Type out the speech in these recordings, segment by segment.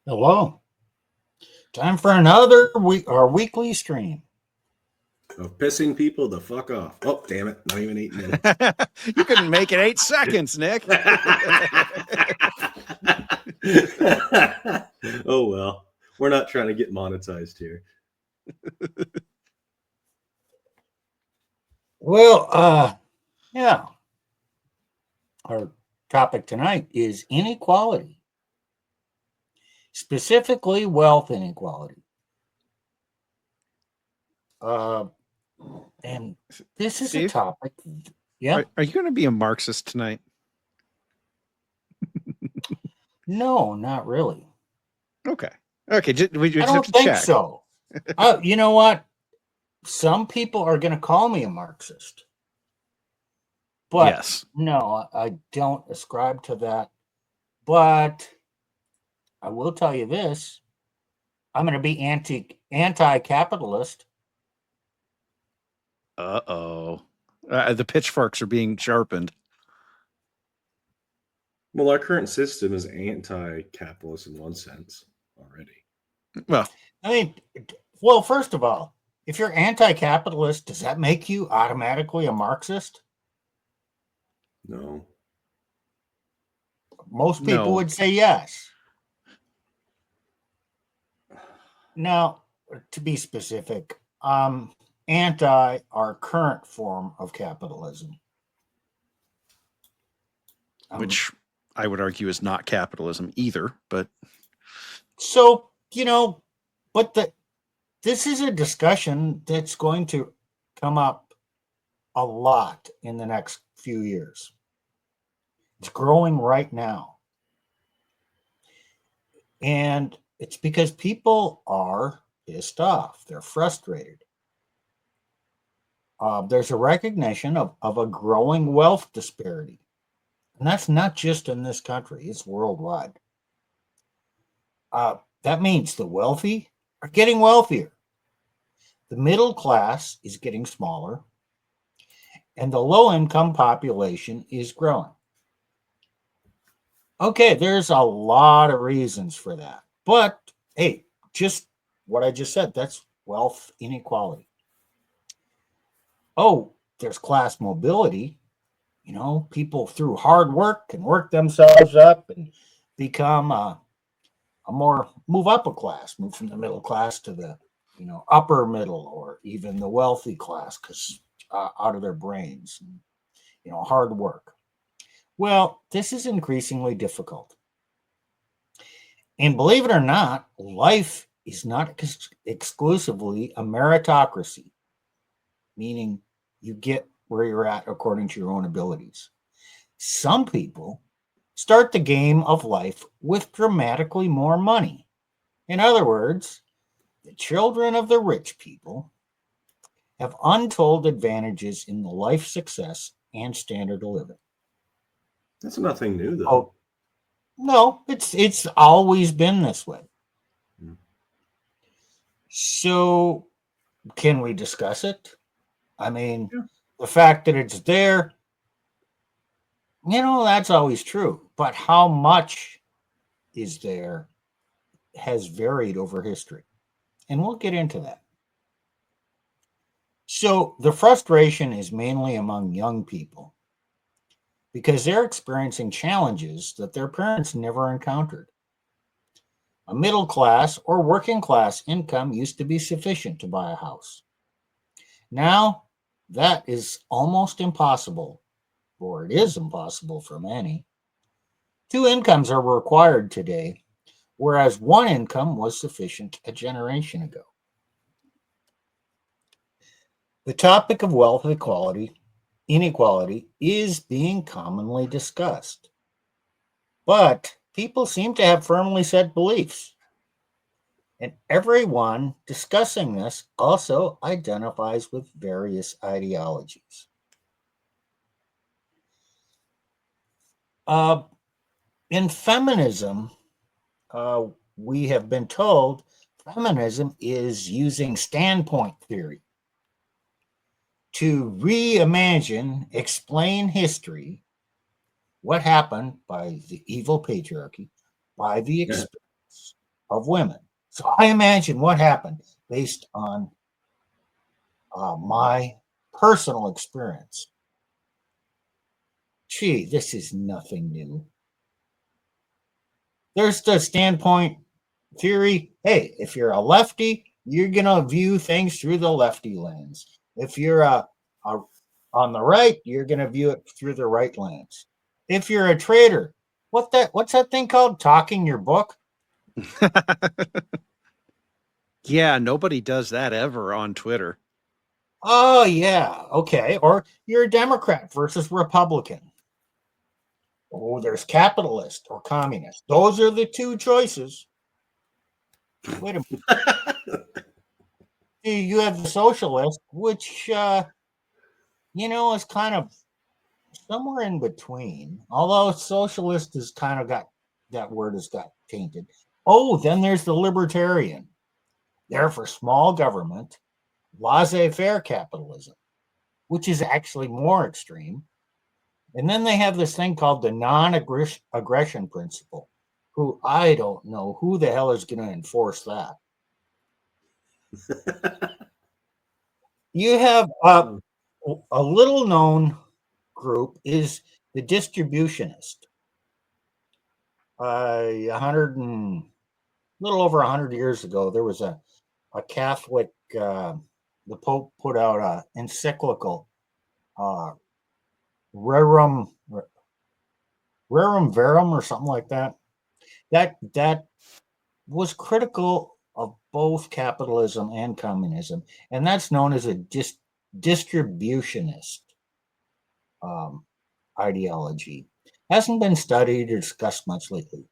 Hello. Time for another our weekly stream. Of pissing people the fuck off. Oh, damn it. Not even 8 minutes. You couldn't make it 8 seconds, Nick. Oh, well. We're not trying to get monetized here. Well, yeah. Our topic tonight is inequality, specifically wealth inequality. And this is Steve? a topic. Yeah. Are you going to be a Marxist tonight? No, not really. Okay. We just I have don't to think check. so. You know what? Some people are going to call me a Marxist. But Yes. no, I don't ascribe to that. But I will tell you this. I'm going to be anti-capitalist. Uh-oh. The pitchforks are being sharpened. Well, our current system is anti-capitalist in one sense already. Well, I mean, well, first of all, if you're anti-capitalist, does that make you automatically a Marxist? No. Most people No. would say yes. Now, to be specific, anti our current form of capitalism. Which I would argue is not capitalism either, but so, but this is a discussion that's going to come up a lot in the next few years. It's growing right now. And it's because people are pissed off. They're frustrated. There's a recognition of a growing wealth disparity. And that's not just in this country, it's worldwide. That means the wealthy are getting wealthier. The middle class is getting smaller. And the low-income population is growing. Okay, there's a lot of reasons for that. But, hey, just what I just said, that's wealth inequality. Oh, there's class mobility. People through hard work can work themselves up and become move up a class, move from the middle class to the, upper middle or even the wealthy class because out of their brains, hard work. Well, this is increasingly difficult. And believe it or not, life is not exclusively a meritocracy, meaning you get where you're at according to your own abilities. Some people start the game of life with dramatically more money. In other words, the children of the rich people have untold advantages in the life success and standard of living. That's nothing new, though. Oh, no, it's always been this way. So, can we discuss it? I mean, the fact that it's there, that's always true. But how much is there has varied over history. And we'll get into that. So, the frustration is mainly among young people because they're experiencing challenges that their parents never encountered. A middle class or working class income used to be sufficient to buy a house. Now, that is almost impossible, or it is impossible for many. Two incomes are required today, whereas one income was sufficient a generation ago. The topic of wealth inequality is being commonly discussed. But people seem to have firmly set beliefs. And everyone discussing this also identifies with various ideologies. In feminism, we have been told feminism is using standpoint theory to reimagine, explain history, what happened by the evil patriarchy, by the experience of women. So I imagine what happened based on my personal experience. Gee, this is nothing new. There's the standpoint theory. Hey, if you're a lefty, you're going to view things through the lefty lens. If you're on the right, you're going to view it through the right lens. If you're a trader, what's that thing called? Talking your book? Yeah, nobody does that ever on Twitter. Oh, yeah. Okay. Or you're a Democrat versus Republican. Oh, there's capitalist or communist. Those are the two choices. Wait a minute. You have the socialist, which, is kind of somewhere in between. Although socialist has kind of got, that word has got tainted. Oh, then there's the libertarian. They're for small government, laissez-faire capitalism, which is actually more extreme. And then they have this thing called the non-aggression principle, who I don't know who the hell is going to enforce that. You have a little known group is the distributionist. Little over 100 years ago, there was a Catholic, the Pope put out an encyclical, Rerum Verum or something like that. That was critical of both capitalism and communism, and that's known as a distributionist ideology. Hasn't been studied or discussed much lately.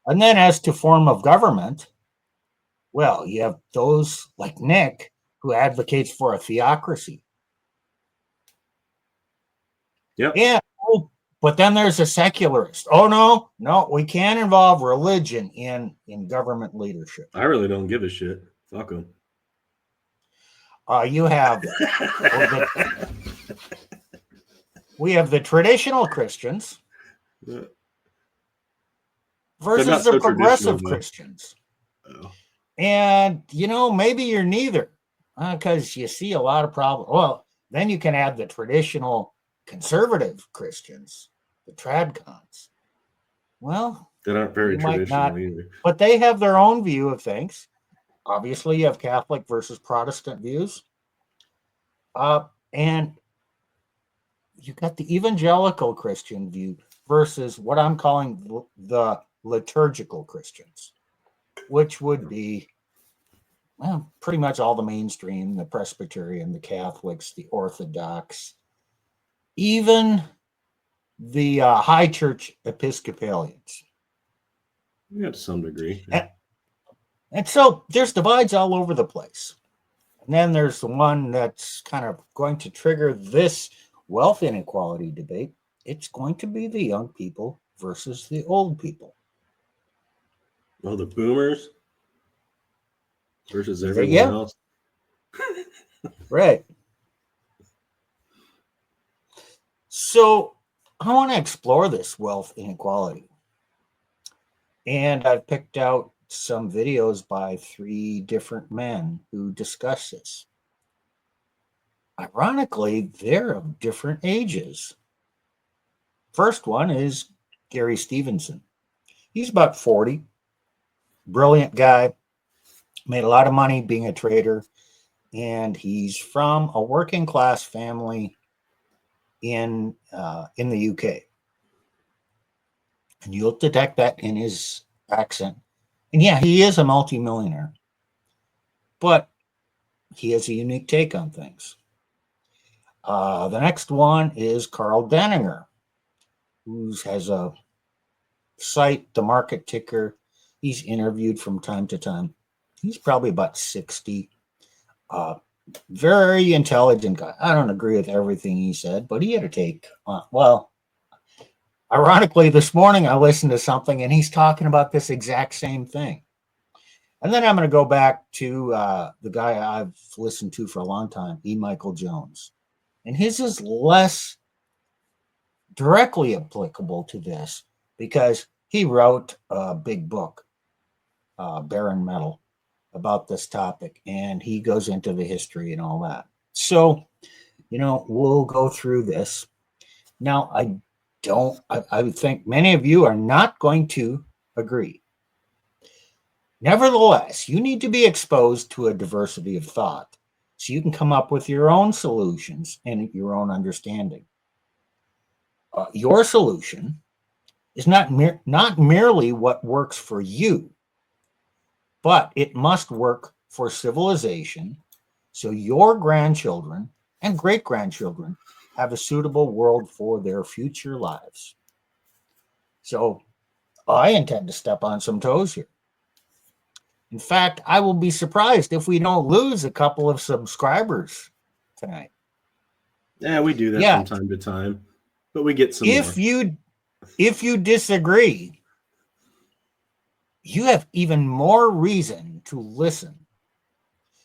And then as to form of government, well, you have those like Nick who advocates for a theocracy. Yep. Yeah. Oh, but then there's a secularist. Oh no, we can't involve religion in government leadership. I really don't give a shit. Fuck them. You have we have the traditional Christians versus the progressive Christians. Oh. And, maybe you're neither because you see a lot of problems. Well, then you can add the traditional conservative Christians, the tradcons. Well, they're not very traditional either. But they have their own view of things. Obviously, you have Catholic versus Protestant views. And you got the evangelical Christian view versus what I'm calling the liturgical Christians, which would be, well, pretty much all the mainstream, the Presbyterian, the Catholics, the Orthodox, even the high church Episcopalians. Yeah, to some degree. And so there's divides all over the place. And then there's the one that's kind of going to trigger this wealth inequality debate. It's going to be the young people versus the old people. Oh, the boomers versus everyone else. Right. So I want to explore this wealth inequality. And I've picked out some videos by 3 different men who discuss this. Ironically, they're of different ages. First one is Gary Stevenson. He's about 40, brilliant guy, made a lot of money being a trader, and he's from a working class family in the UK. And you'll detect that in his accent. And yeah, he is a multimillionaire, but he has a unique take on things. The next one is Carl Denninger, who has a site, the market ticker. He's interviewed from time to time. He's probably about 60. Very intelligent guy. I don't agree with everything he said, but he had a take on, well, ironically, this morning I listened to something and he's talking about this exact same thing. And then I'm going to go back to the guy I've listened to for a long time, E. Michael Jones. And his is less directly applicable to this because he wrote a big book Baron Metal about this topic, and he goes into the history and all that. So, we'll go through this. Now, I would think many of you are not going to agree. Nevertheless, you need to be exposed to a diversity of thought so you can come up with your own solutions and your own understanding. Your solution is not merely what works for you, but it must work for civilization so your grandchildren and great-grandchildren have a suitable world for their future lives. So I intend to step on some toes here. In fact, I will be surprised if we don't lose a couple of subscribers tonight. Yeah, we do that from time to time, but we get some more. If you disagree, you have even more reason to listen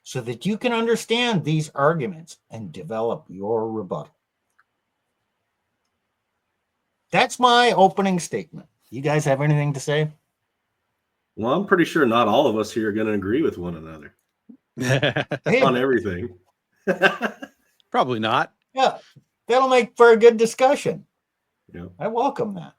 so that you can understand these arguments and develop your rebuttal. That's my opening statement. You guys have anything to say? Well, I'm pretty sure not all of us here are going to agree with one another on everything. Probably not. Yeah, that'll make for a good discussion. Yeah. I welcome that.